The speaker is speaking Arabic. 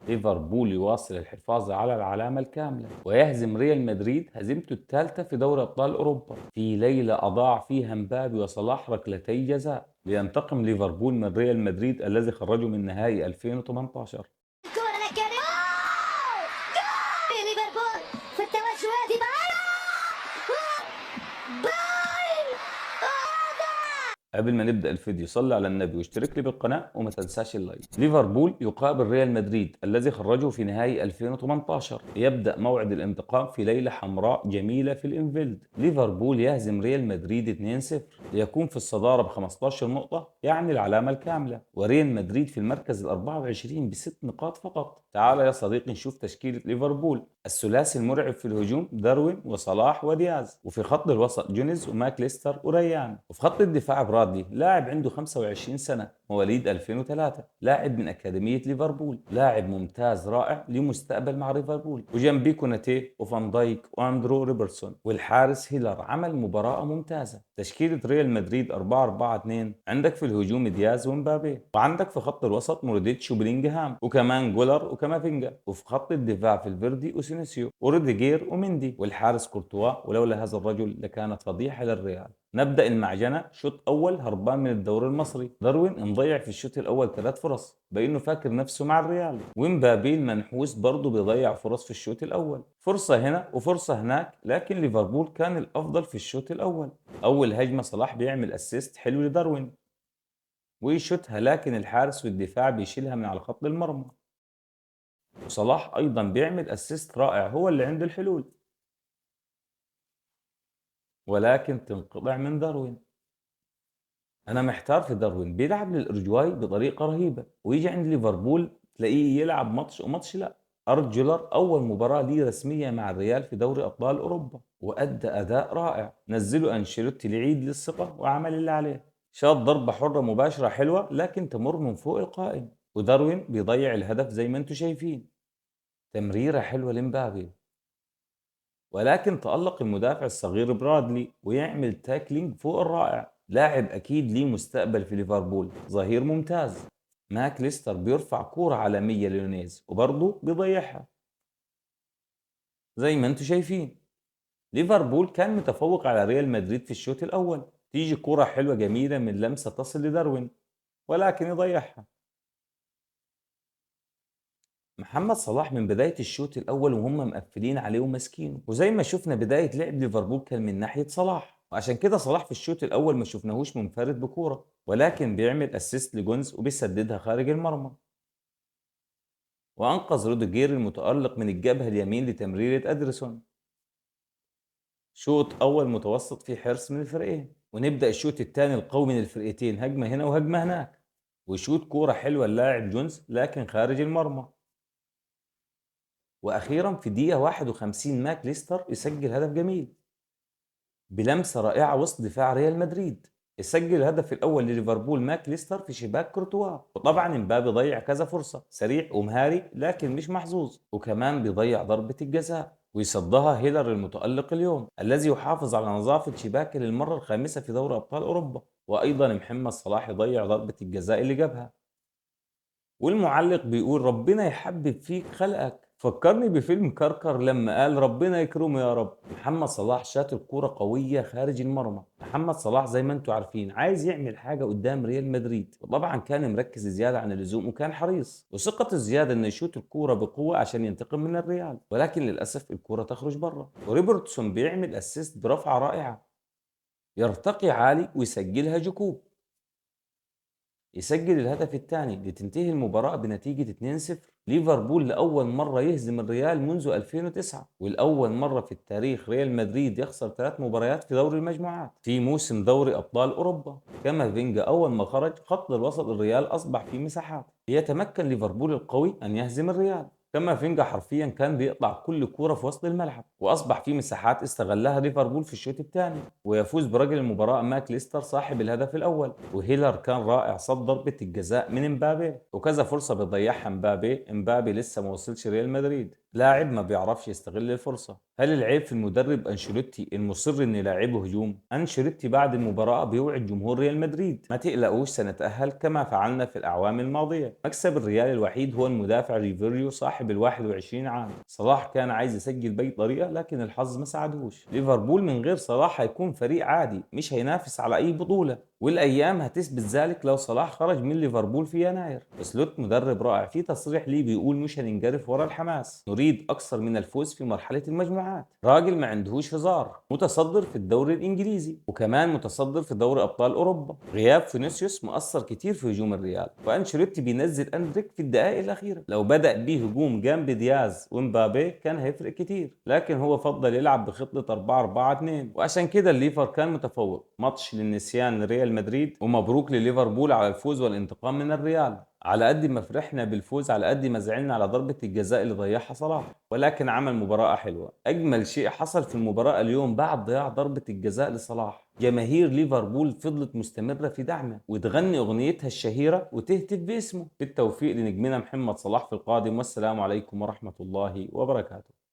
ليفربول يواصل الحفاظ على العلامة الكاملة ويهزم ريال مدريد هزيمته الثالثة في دوري أبطال أوروبا في ليلة أضاع فيها مبابي وصلاح ركلتي جزاء لينتقم ليفربول من ريال مدريد الذي خرجه من نهائي 2018. الكرة لكريم في ليفربول في التوجه ديبالا جول. قبل ما نبدأ الفيديو صلي على النبي واشترك لي بالقناة وما تنساش اللايك. ليفربول يقابل ريال مدريد الذي خرجه في نهائي 2018. يبدأ موعد الانتقام في ليلة حمراء جميلة في الانفيلد. ليفربول يهزم ريال مدريد 2-0 ليكون في الصدارة ب 15 نقطة، يعني العلامة الكاملة، وريال مدريد في المركز ال 24 بست نقاط فقط. تعال يا صديقي نشوف تشكيلة ليفربول. الثلاثي المرعب في الهجوم داروين وصلاح ودياز، وفي خط الوسط جونيز وماكليستر وريان، وفي خط الدفاع برادلي لاعب عنده 25 سنة مواليد 2003، لاعب من أكاديمية ليفربول، لاعب ممتاز رائع له مستقبل مع ليفربول، وجنبيه كوناتي وفان دايك واندرو روبرتسون، والحارس هيلر عمل مباراة ممتازة. تشكيلة ريال مدريد 4-4-2، عندك في الهجوم دياز ومبابي، وعندك في خط الوسط موريتش وبلينجهام وكمان جولر وكامافينجا، وفي خط الدفاع في الفيردي وسينيسيو وروديجير ومندي، والحارس كورتوا، ولولا هذا الرجل لكانت فضيحة للريال. نبدأ المعجنة. شوط أول هربان من الدوري المصري، داروين مضيع في الشوط الأول 3 فرص بأنه فاكر نفسه مع الريال، ومبابي المنحوس برضه بيضيع فرص في الشوط الأول، فرصة هنا وفرصة هناك، لكن ليفربول كان الأفضل في الشوط الأول. أول هجمة صلاح بيعمل أسيست حلو لداروين ويشوتها، لكن الحارس والدفاع بيشيلها من على خط المرمى، وصلاح أيضا بيعمل أسيست رائع، هو اللي عنده الحلول، ولكن تنقطع من داروين. انا محتار في داروين، بيلعب للارجواي بطريقه رهيبه ويجي عند ليفربول تلاقيه يلعب ماتش وماتش لا. ارجولر اول مباراه ليه رسميه مع الريال في دوري ابطال اوروبا وادى اداء رائع، نزله انشيلوتي لعيد للثقه وعمل اللي عليه، شاط ضربه حره مباشره حلوه لكن تمر من فوق القائم، وداروين بيضيع الهدف زي ما انتم شايفين. تمريره حلوه لمبابي، ولكن تألق المدافع الصغير برادلي ويعمل تاكلينج فوق الرائع، لاعب أكيد ليه مستقبل في ليفربول، ظهير ممتاز. ماك ليستر بيرفع كورة عالمية لنونيز وبرضه بيضيعها زي ما انتم شايفين. ليفربول كان متفوق على ريال مدريد في الشوط الأول، تيجي كورة حلوة جميلة من لمسة تصل لداروين ولكن يضيعها. محمد صلاح من بداية الشوط الأول وهم مقفلين عليه وماسكينه، وزي ما شفنا بداية لعب ليفربول كان من ناحية صلاح، وعشان كده صلاح في الشوط الأول ما شفناهوش منفرد بكورة، ولكن بيعمل أسيست لجونز وبيسددها خارج المرمى، وأنقذ روديجير المتألق من الجبهة اليمين لتمريرة أدرسون. شوط أول متوسط فيه حرص من الفريقين، ونبدأ الشوط الثاني القوي من الفرقتين، هجمة هنا وهجمة هناك، وشوط كورة حلوة اللاعب جونز لكن خارج المرمى. واخيرا في دقيقه 51 ماك ليستر يسجل هدف جميل بلمسه رائعه وسط دفاع ريال مدريد، يسجل الهدف الاول لليفربول ماك ليستر في شباك كورتوا، وطبعا امبابي ضيع كذا فرصه، سريع ومهاري لكن مش محظوظ، وكمان بيضيع ضربه الجزاء ويصدها هيلر المتالق اليوم الذي يحافظ على نظافه شباكه للمره الخامسه في دوري ابطال اوروبا، وايضا محمد صلاح يضيع ضربه الجزاء اللي جابها. والمعلق بيقول ربنا يحبب فيك خلقك، فكرني بفيلم كركر لما قال ربنا يكرمه يا رب. محمد صلاح شاط الكرة قوية خارج المرمى. محمد صلاح زي ما انتم عارفين عايز يعمل حاجة قدام ريال مدريد، وطبعا كان مركز زيادة عن اللزوم وكان حريص وثقته الزيادة انه يشوط الكرة بقوة عشان ينتقم من الريال، ولكن للأسف الكرة تخرج بره، وريبرتسون بيعمل اسيست برفعة رائعة، يرتقي عالي ويسجلها جكوب، يسجل الهدف الثاني لتنتهي المباراة بنتيجة 2-0. ليفربول لأول مرة يهزم الريال منذ 2009، والأول مرة في التاريخ ريال مدريد يخسر 3 مباريات في دوري المجموعات في موسم دوري أبطال أوروبا. كما فينجا أول ما خرج خط الوسط الريال أصبح في مساحات، ليتمكن ليفربول القوي أن يهزم الريال. كامافينجا حرفيا كان بيقطع كل كورة في وسط الملعب، واصبح في مساحات استغلها ليفربول في الشوط الثاني ويفوز برجل المباراة ماك ليستر صاحب الهدف الاول، وهيلر كان رائع صد ضربة الجزاء من امبابي، وكذا فرصة بيضيعها امبابي لسه ما وصلش ريال مدريد. لاعب ما بيعرفش يستغل الفرصة. هل العيب في المدرب أنشيلوتي المصر إن لاعبه هجوم؟ أنشيلوتي بعد المباراة بيوعد جمهور ريال مدريد: ما تقلقوش سنتأهل كما فعلنا في الأعوام الماضية. مكسب الريال الوحيد هو المدافع ريفيريو صاحب ال 21 عام. صلاح كان عايز يسجل بأي طريقة لكن الحظ ما ساعدهوش. ليفربول من غير صلاح هيكون فريق عادي مش هينافس على أي بطولة، والايام هتثبت ذلك لو صلاح خرج من ليفربول في يناير. سلوت مدرب رائع، في تصريح ليه بيقول: مش هننجرف ورا الحماس، نريد اكثر من الفوز في مرحله المجموعات. راجل ما عندهوش هزار، متصدر في الدوري الانجليزي وكمان متصدر في دوري ابطال اوروبا. غياب فينيسيوس مؤثر كتير في هجوم الريال، وانشيلوتي بينزل اندريك في الدقائق الاخيره. لو بدا بيه هجوم جنب دياز ومبابي كان هيفرق كتير، لكن هو فضل يلعب بخطه 4-4-2، وعشان كده الليفر كان متفوق. ماتش للنسيان ريال مدريد، ومبروك لليفربول على الفوز والانتقام من الريال. على قد ما فرحنا بالفوز على قد ما زعلنا على ضربة الجزاء اللي ضيعها صلاح، ولكن عمل مباراة حلوة. أجمل شيء حصل في المباراة اليوم بعد ضياع ضربة الجزاء لصلاح: جماهير ليفربول فضلت مستمرة في دعمه وتغني أغنيتها الشهيرة وتهتف باسمه. بالتوفيق لنجمنا محمد صلاح في القادم، والسلام عليكم ورحمة الله وبركاته.